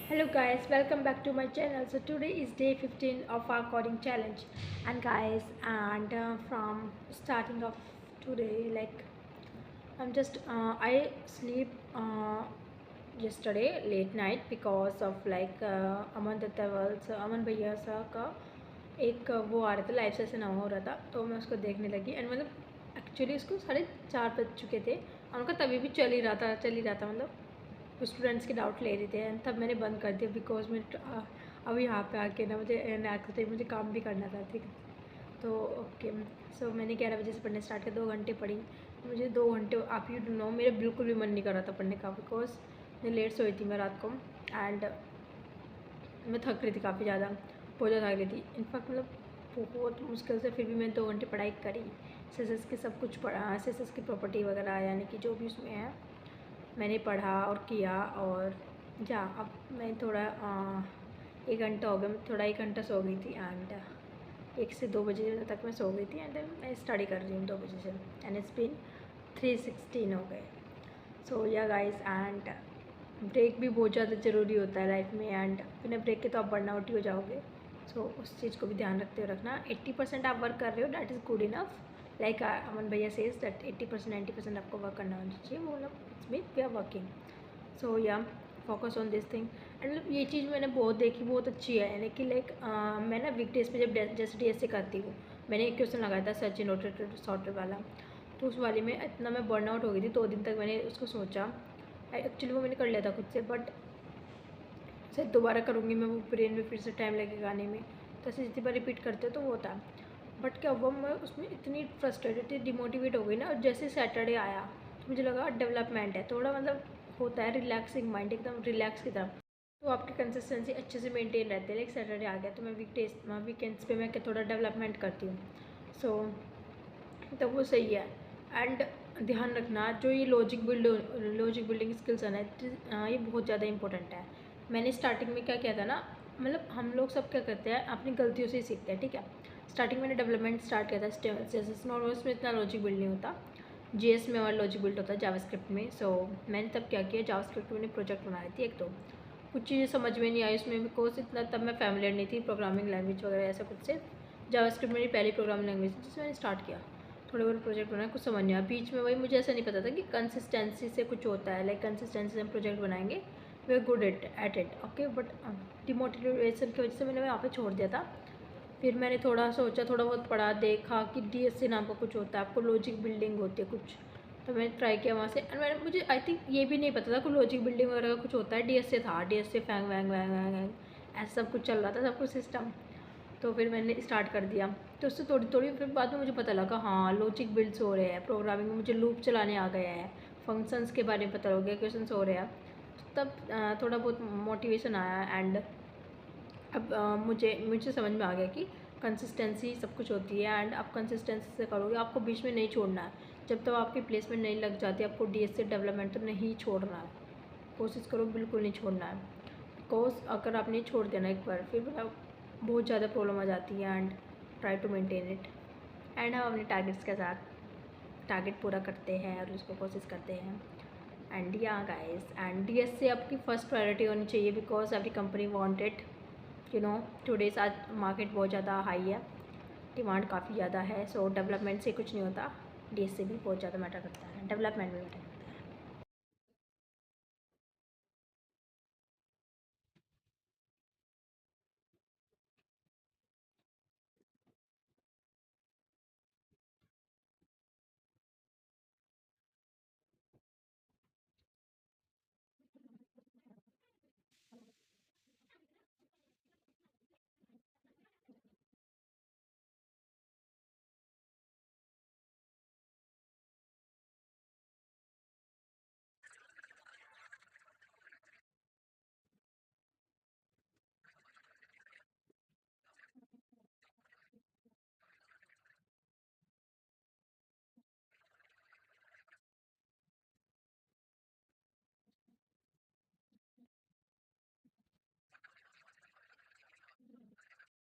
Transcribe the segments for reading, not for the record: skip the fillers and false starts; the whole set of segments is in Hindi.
Hello guys, welcome back to my channel. So today is day 15 of our coding challenge, and guys, from starting of today, like I sleep yesterday late night because of Aman Dattawal's Aman भैया सा का एक वो आ रहा था, लाइव सेशन हो रहा था, तो मैं उसको देखने लगी एंड मतलब एक्चुअली उसको 4:30 बज चुके थे और उनका तभी भी चल ही रहा था मतलब स्टूडेंट्स के डाउट ले रहे थे एंड तब मैंने बंद कर दिया बिकॉज मैं अब यहाँ पे आके ना मुझे काम भी करना था, ठीक है। तो ओके, सो मैंने 11 बजे से पढ़ने स्टार्ट किया, 2 घंटे पढ़ी। मुझे 2 घंटे आप यू नो मेरे बिल्कुल भी मन नहीं कर रहा था पढ़ने का बिकॉज मैं लेट सोई थी मैं रात को एंड मैं थक रही थी काफ़ी ज़्यादा, बहुत ज़्यादा थक रही थी इनफैक्ट मतलब बहुत मुश्किल से फिर भी मैंने 2 घंटे पढ़ाई करी। सीएसएस की सब कुछ पढ़ा, सीएसएस की प्रॉपर्टी वगैरह यानी कि जो भी उसमें है मैंने पढ़ा और किया। और जा अब मैं थोड़ा 1 घंटा हो गया, मैं थोड़ा 1 घंटा सो गई थी एंड 1 से 2 बजे तक मैं सो गई थी एंड मैं स्टडी कर रही हूँ 2 बजे से एंड इट्स बीन 3:16 हो गए। सो या गाइस एंड ब्रेक भी बहुत ज़्यादा ज़रूरी होता है लाइफ में एंड बिना ब्रेक के तो आप बर्न आउट ही हो जाओगे। सो उस चीज़ को भी ध्यान रखते हुए रखना। 80% आप वर्क कर रहे हो, that is good enough. Like Aman भैया सेज दैट 80% 90% आपको वर्क करना होना चाहिए, वो मतलब it's mean we are working. So या focus on this thing and मतलब ये चीज़ मैंने बहुत देखी, बहुत अच्छी है यानी कि मैं ना वीकडेज पे जब जैसे डी एस से करती हूँ, मैंने एक क्वेश्चन लगाया था सचिन रोटेटर सॉर्टर वाला, तो उस वाले में इतना मैं बर्न आउट हो गई थी 2 दिन तक। मैंने उसको सोचा एक्चुअली वो मैंने कर लिया था खुद से, बट शायद दोबारा करूँगी मैं, वो ब्रेन में फिर से टाइम लगेगा आने में, तो ऐसे जितनी बार रिपीट करते हो तो वो होता है। बट क्या हुआ, मैं उसमें इतनी फ्रस्ट्रेटेड थी, डिमोटिवेट हो गई ना, और जैसे सैटरडे आया तो मुझे लगा डेवलपमेंट है थोड़ा, मतलब होता है रिलैक्सिंग माइंड, एकदम रिलैक्स की तरफ, तो आपकी कंसिस्टेंसी अच्छे से मेंटेन रहती है। लाइक सैटरडे आ गया तो मैं वीकेंड्स पे मैं थोड़ा डेवलपमेंट करती हूँ। सो तो वो सही है। एंड ध्यान रखना जो ये लॉजिक बिल्डिंग स्किल्स है ना, ये बहुत ज़्यादा इंपॉर्टेंट है। मैंने स्टार्टिंग में क्या किया था ना, मतलब हम लोग सब क्या करते हैं अपनी गलतियों से ही सीखते हैं, ठीक है। स्टार्टिंग मैंने डेवलपमेंट स्टार्ट किया था जैसे नॉर्मल में इतना लॉजिक बिल्ड नहीं होता, जीएस में हमारा लॉजिक बिल्ड होता है जावास्क्रिप्ट में। सो मैंने तब क्या किया, जावास्क्रिप्ट में मैंने प्रोजेक्ट बनाई थी एक, तो कुछ चीज़ें समझ में नहीं आई उसमें बिकॉज इतना तब मैं फैमिलियर नहीं थी प्रोग्रामिंग लैंग्वेज वगैरह ऐसा कुछ से। जावास्क्रिप्ट मेरी पहली प्रोग्रामिंग लैंग्वेज थी जिससे मैंने स्टार्ट किया, थोड़े बहुत प्रोजेक्ट बनाया, कुछ समझ नहीं आया बीच में। वही मुझे ऐसा नहीं पता था कि कंसिस्टेंसी से कुछ होता है, लाइक कंसिस्टेंसी से हम प्रोजेक्ट बनाएंगे, we are good at it okay. But demotivation की वजह से मैंने वहाँ पे छोड़ दिया था। फिर मैंने थोड़ा सोचा, थोड़ा बहुत पढ़ा, देखा कि डीएससी नाम का कुछ होता है, आपको लॉजिक बिल्डिंग होती है कुछ, तो मैंने ट्राई किया वहाँ से एंड मैंने मुझे आई थिंक ये भी नहीं पता था कि लॉजिक बिल्डिंग वगैरह का कुछ होता है। डीएससी था, डीएससी फैंग वैंग वैंग वैंग वैंग ऐसा सब कुछ चल रहा था, सब कुछ सिस्टम। तो फिर मैंने स्टार्ट कर दिया, तो उससे थोड़ी थोड़ी फिर बाद में मुझे पता लगा हाँ लॉजिक बिल्ड्स हो रहे हैं प्रोग्रामिंग में, मुझे लूप चलाने आ गया है, फंक्शंस के बारे में पता हो गया, क्वेश्चंस हो रहे हैं। तब थोड़ा बहुत मोटिवेशन आया एंड अब मुझे मुझे समझ में आ गया कि कंसिस्टेंसी सब कुछ होती है एंड आप कंसिस्टेंसी से करोगे, आपको बीच में नहीं छोड़ना है। जब तक आपकी प्लेसमेंट नहीं लग जाती, आपको डीएस से डेवलपमेंट तो नहीं छोड़ना है, कोशिश करो बिल्कुल नहीं छोड़ना है। बिकॉज अगर आप नहीं छोड़ देना एक बार, फिर मतलब बहुत ज़्यादा प्रॉब्लम आ जाती है and try to maintain it. And हम अपने टारगेट्स के साथ टारगेट पूरा करते हैं और उसको कोशिश करते हैं। एंड या गाइस एंड डीएस से आपकी फर्स्ट प्रायोरिटी होनी चाहिए because every company wanted, you know today's आज मार्केट बहुत ज़्यादा हाई है, डिमांड काफ़ी ज़्यादा है। सो डेवलपमेंट से कुछ नहीं होता, डीएस से भी बहुत ज़्यादा मैटर करता है, डेवलपमेंट भी मैटर करता है।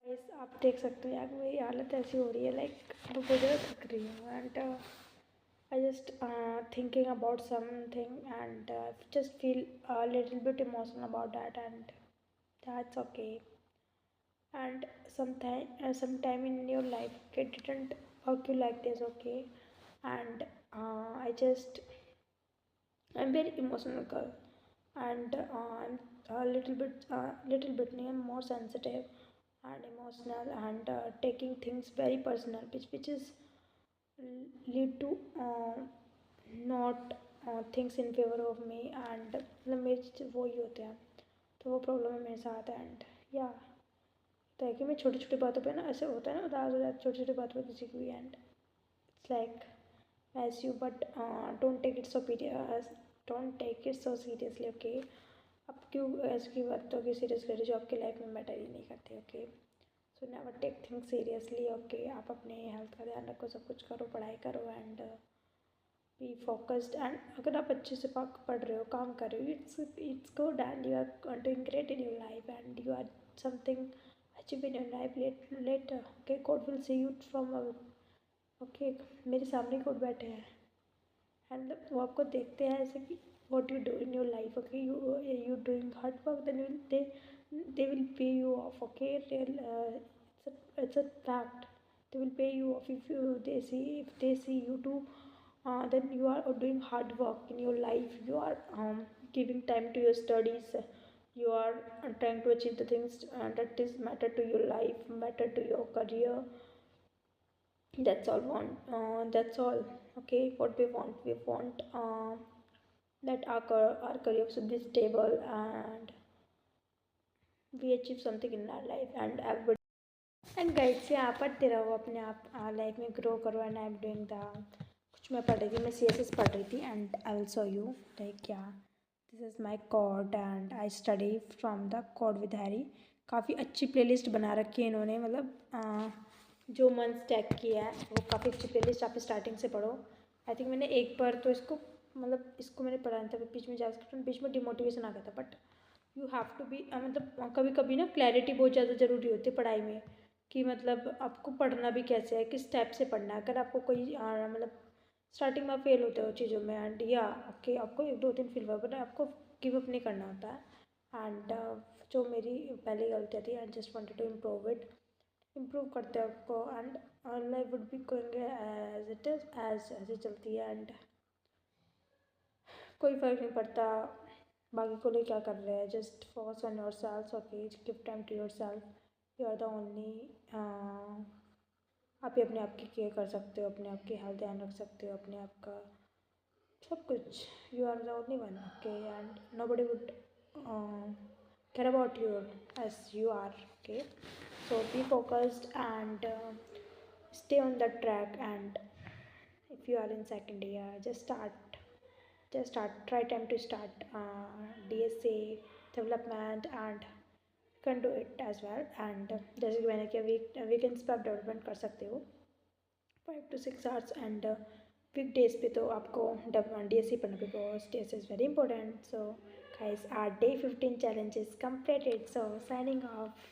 Guys, आप देख सकते हो यार मेरी हालत ऐसी हो रही है, लाइक मैं बहुत ज़्यादा थक रही हूँ and I just thinking about something and just feel a little bit emotional about that and That's okay. And sometime in your life it didn't work you like this, okay? And I just I'm very emotional girl, and I'm a little bit more sensitive and emotional, and taking things very personal, which is lead to not things in favor of me, and मतलब मेरे वो ही होते हैं, तो वो प्रॉब्लम है मेरे साथ। एंड या तो है कि मैं छोटी छोटी बातों पे ना ऐसे होता है ना, उदास हो जाती छोटी छोटी बातों पे किसी की भी। And it's like as you, but don't take it so don't take it so seriously, okay? अब क्यों ऐसी बातों की सीरियस ले रहे जो आपकी लाइफ में मैटर ही नहीं करती, okay? So never take things seriously, okay? आप अपने हेल्थ का ध्यान रखो, सब कुछ करो, पढ़ाई करो, एंड बी फोकस्ड। एंड अगर आप अच्छे से पढ़ रहे हो, काम कर रहे हो, it's good, and you are doing great in your life, and you are something achieve in your life later, okay? God will see you from, okay? मेरे सामने गॉड बैठे हैं, एंड वो आपको देखते हैं ऐसे कि what you do in your life, okay? You doing hard work, then they will pay you off, okay? It's a fact. They will pay you off if they see you do, then you are doing hard work in your life. You are giving time to your studies. You are trying to achieve the things that is matter to your life, matter to your career. That's all, okay? What we want that our career should be stable, and we achieve something in our life, and everybody, and guide से आप पढ़ते रहो, अपने आप लाइफ में ग्रो करो। And I am doing the कुछ मैं पढ़ रही थी, मैं CSS पढ़ रही थी, and I will show you like क्या this is my code, and I study from the code with Harry. काफ़ी अच्छी प्लेलिस्ट बना रखी है इन्होंने, मतलब जो मंथ टैग किया है वो काफ़ी अच्छी प्लेलिस्ट, आप स्टार्टिंग से पढ़ो। आई थिंक मैंने एक बार तो इसको मतलब इसको मैंने पढ़ा नहीं था, बीच में जाकर बीच में डिमोटिवेशन आ गया था। But you have to be मतलब कभी कभी ना क्लैरिटी बहुत ज़्यादा ज़रूरी होती है पढ़ाई में, कि मतलब आपको पढ़ना भी कैसे है, किस टाइप से पढ़ना है। अगर आपको कोई मतलब स्टार्टिंग में फेल होते हो चीज़ों में, एंड या ओके आपको एक दो दिन फेल हुआ, बट आपको गिव अप नहीं करना होता है। एंड जो मेरी पहली गलतियाँ थी, I just wanted to improve करते हैं आपको, and life would be going as it is, as ऐसे चलती है, एंड कोई फ़र्क नहीं पड़ता बाकी को लिए क्या कर रहे हैं। Just focus on your self, okay? Give time to your self. You are the only आप ही अपने आप की केयर कर सकते हो, अपने आप की हेल्थ ध्यान रख सकते हो, अपने आप का सब कुछ। You are the only one, okay? And nobody would care about you as you are, okay? So be focused, and stay on the track. And if you are in second year, just start try time to start DSA development, and can do it as well। and जैसे कि मैंने किया वीकेंड्स पे आप डेवलपमेंट कर सकते हो 5 to 6 hours, and week days पे तो आपको DSE पढ़ना, because DSE is very important. So guys, our day 15 challenge is completed, so signing off।